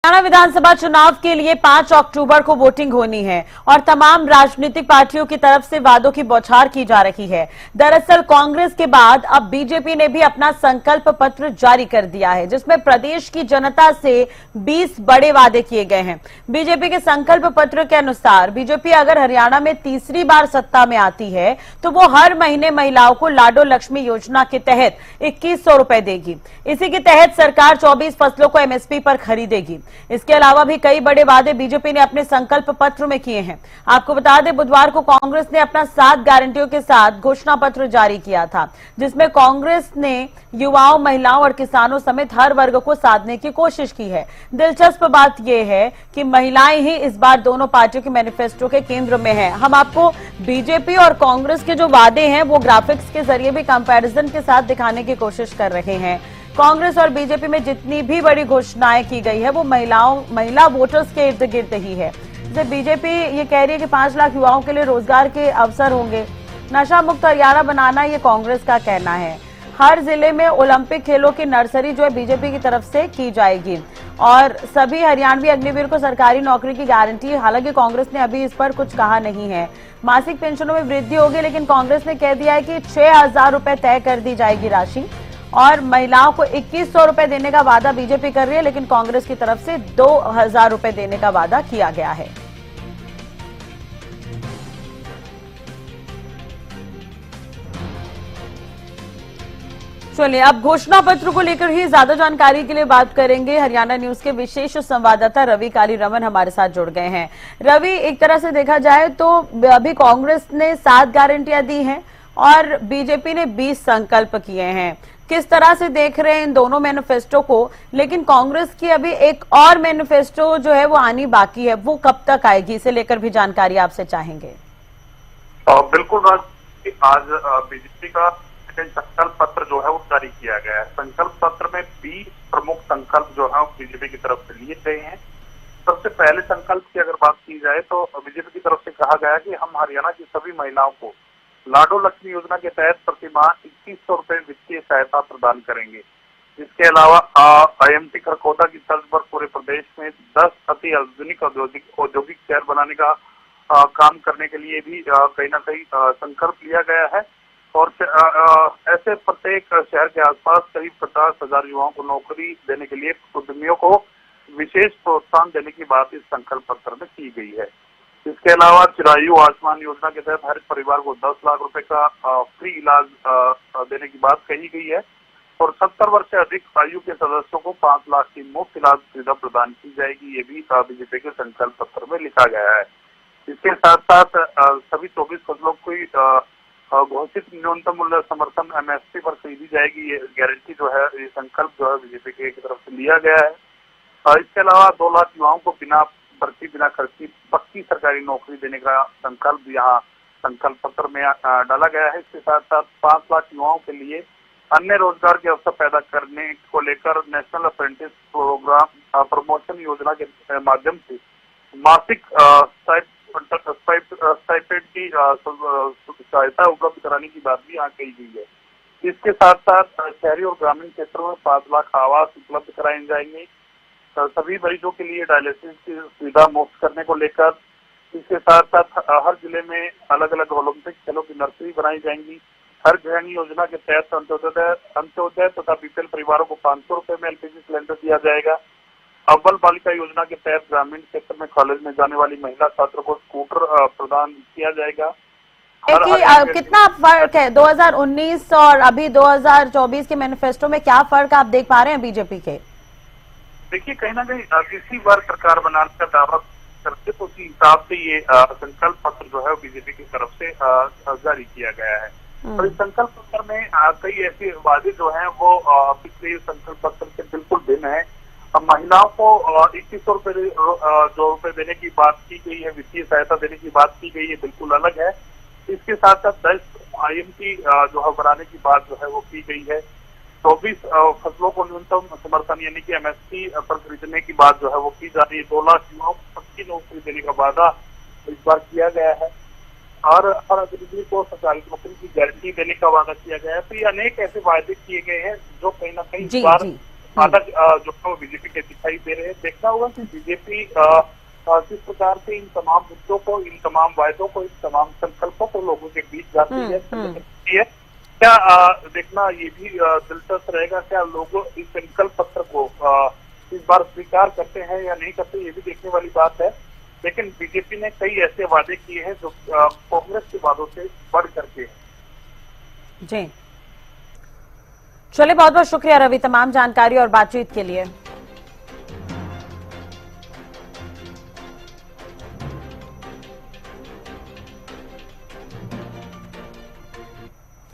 हरियाणा विधानसभा चुनाव के लिए 5 अक्टूबर को वोटिंग होनी है और तमाम राजनीतिक पार्टियों की तरफ से वादों की बौछार की जा रही है। दरअसल कांग्रेस के बाद अब बीजेपी ने भी अपना संकल्प पत्र जारी कर दिया है, जिसमें प्रदेश की जनता से 20 बड़े वादे किए गए हैं। बीजेपी के संकल्प पत्र के अनुसार बीजेपी अगर हरियाणा में तीसरी बार सत्ता में आती है तो वो हर महीने महिलाओं को लाडो लक्ष्मी योजना के तहत 2100 रुपए देगी। इसी के तहत सरकार 24 फसलों को एमएसपी पर खरीदेगी। इसके अलावा भी कई बड़े वादे बीजेपी ने अपने संकल्प पत्र में किए हैं। आपको बता दें, बुधवार को कांग्रेस ने अपना 7 गारंटियों के साथ घोषणा पत्र जारी किया था, जिसमें कांग्रेस ने युवाओं, महिलाओं और किसानों समेत हर वर्ग को साधने की कोशिश की है। दिलचस्प बात यह है कि महिलाएं ही इस बार दोनों पार्टियों के मैनिफेस्टो के केंद्र में है। हम आपको बीजेपी और कांग्रेस के जो वादे हैं वो ग्राफिक्स के जरिए भी कंपैरिजन के साथ दिखाने की कोशिश कर रहे हैं। कांग्रेस और बीजेपी में जितनी भी बड़ी घोषणाएं की गई है वो महिला वोटर्स के इर्द गिर्द ही है। जैसे बीजेपी ये कह रही है कि 5 लाख युवाओं के लिए रोजगार के अवसर होंगे। नशा मुक्त हरियाणा बनाना ये कांग्रेस का कहना है। हर जिले में ओलंपिक खेलों की नर्सरी जो है बीजेपी की तरफ से की जाएगी और सभी हरियाणवी अग्निवीर को सरकारी नौकरी की गारंटी। हालांकि कांग्रेस ने अभी इस पर कुछ कहा नहीं है। मासिक पेंशनों में वृद्धि होगी, लेकिन कांग्रेस ने कह दिया है कि 6000 रुपए तय कर दी जाएगी राशि और महिलाओं को 2100 रुपए देने का वादा बीजेपी कर रही है, लेकिन कांग्रेस की तरफ से 2000 रुपए देने का वादा किया गया है। चलिए अब घोषणा पत्र को लेकर ही ज्यादा जानकारी के लिए बात करेंगे। हरियाणा न्यूज के विशेष संवाददाता रवि काली रमन हमारे साथ जुड़ गए हैं। रवि, एक तरह से देखा जाए तो अभी कांग्रेस ने 7 गारंटियां दी हैं और बीजेपी ने 20 संकल्प किए हैं। किस तरह से देख रहे हैं इन दोनों मैनिफेस्टो को? लेकिन कांग्रेस की अभी एक और मैनिफेस्टो जो है वो आनी बाकी है, वो कब तक आएगी, इसे लेकर भी जानकारी आपसे चाहेंगे। बिल्कुल राज, आज बीजेपी का संकल्प पत्र जो है वो जारी किया गया है। संकल्प पत्र में 20 प्रमुख संकल्प जो है बीजेपी की तरफ से लिए गए हैं। सबसे पहले संकल्प की अगर बात की जाए तो बीजेपी की तरफ से कहा गया है कि हम हरियाणा की सभी महिलाओं को लाडो लक्ष्मी योजना के तहत प्रतिमाह 2100 रुपए वित्तीय सहायता प्रदान करेंगे। इसके अलावा आईएमटी खरगोदा की तर्ज पर पूरे प्रदेश में 10 अति आधुनिक औद्योगिक शहर बनाने का काम करने के लिए भी कहीं ना कहीं संकल्प लिया गया है और ऐसे प्रत्येक शहर के आसपास करीब 50,000 युवाओं को नौकरी देने के लिए उद्यमियों को विशेष प्रोत्साहन देने की बात इस संकल्प पत्र में की गई है। इसके अलावा चिरायु आयुष्मान योजना के तहत हर परिवार को 10 लाख रुपए का फ्री इलाज देने की बात कही गई है और 70 वर्ष से अधिक आयु के सदस्यों को 5 लाख की मुफ्त इलाज सुविधा प्रदान की जाएगी। ये भी बीजेपी के संकल्प पत्र में लिखा गया है। इसके साथ साथ सभी 24 फसलों की घोषित न्यूनतम मूल्य समर्थन एमएसपी पर खरीदी जाएगी। ये गारंटी जो है, ये संकल्प जो है बीजेपी की तरफ से लिया गया है। इसके अलावा 2 लाख युवाओं को बिना भर्ती, बिना खर्ची पक्की सरकारी नौकरी देने का संकल्प यहाँ संकल्प पत्र में डाला गया है। इसके साथ साथ 5 लाख युवाओं के लिए अन्य रोजगार के अवसर पैदा करने को लेकर नेशनल अप्रेंटिस प्रोग्राम प्रमोशन योजना के माध्यम से मासिक स्टाइपेंड की सहायता उपलब्ध कराने की बात भी यहाँ कही गई है। इसके साथ साथ शहरी और ग्रामीण क्षेत्रों में 5 लाख आवास उपलब्ध कराए जाएंगे। सभी मरीजों के लिए डायलिसिस की सुविधा मुफ्त करने को लेकर, इसके साथ साथ हर जिले में अलग अलग ओलंपिक खेलों की नर्सरी बनाई जाएंगी। हर गृहिणी योजना के तहत अंत्योदय तथा बीपीएल परिवारों को 500 रुपए में एलपीजी सिलेंडर दिया जाएगा। अव्वल बालिका योजना के तहत ग्रामीण क्षेत्र में कॉलेज में जाने वाली महिला छात्र को स्कूटर प्रदान किया जाएगा। कितना फर्क है 2019 और अभी 2024 के मैनिफेस्टो में? क्या फर्क आप देख पा रहे हैं बीजेपी के? देखिए, कहीं ना कहीं तीसरी बार सरकार बनाने का दावा करते तो उसी हिसाब से ये संकल्प पत्र जो है बीजेपी की तरफ से जारी किया गया है। और इस संकल्प पत्र में कई ऐसे वादे जो हैं वो पिछले संकल्प पत्र से बिल्कुल भिन्न है। महिलाओं को 2100 रुपए जो रुपए देने की बात की गई है, वित्तीय सहायता देने की बात की गई है, बिल्कुल अलग है। इसके साथ साथ 10 आईएमटी जो है बनाने की बात जो है वो की गई है। 24 फसलों को न्यूनतम समर्थन यानी कि एमएसपी पर खरीदने की बात जो है वो की जा रही है। 2 लाख युवाओं को पक्की नौकरी देने का वादा इस बार किया गया है और हर अग्निवीर को सरकारी नौकरी की गारंटी देने का वादा किया गया है। तो ये अनेक ऐसे वायदे किए गए हैं जो कहीं ना कहीं इस बार अलग जो है वो बीजेपी के दिखाई दे रहे हैं। देखना होगा कि बीजेपी किस प्रकार से इन तमाम मुद्दों को, इन तमाम वायदों को, इन तमाम संकल्पों को लोगों के बीच जाती है। क्या देखना ये भी दिलचस्प रहेगा, क्या लोग इस संकल्प पत्र को इस बार स्वीकार करते हैं या नहीं करते, ये भी देखने वाली बात है। लेकिन बीजेपी ने कई ऐसे वादे किए हैं जो कांग्रेस के वादों से बढ़ करके जी। चलिए, बहुत बहुत शुक्रिया रवि, तमाम जानकारी और बातचीत के लिए।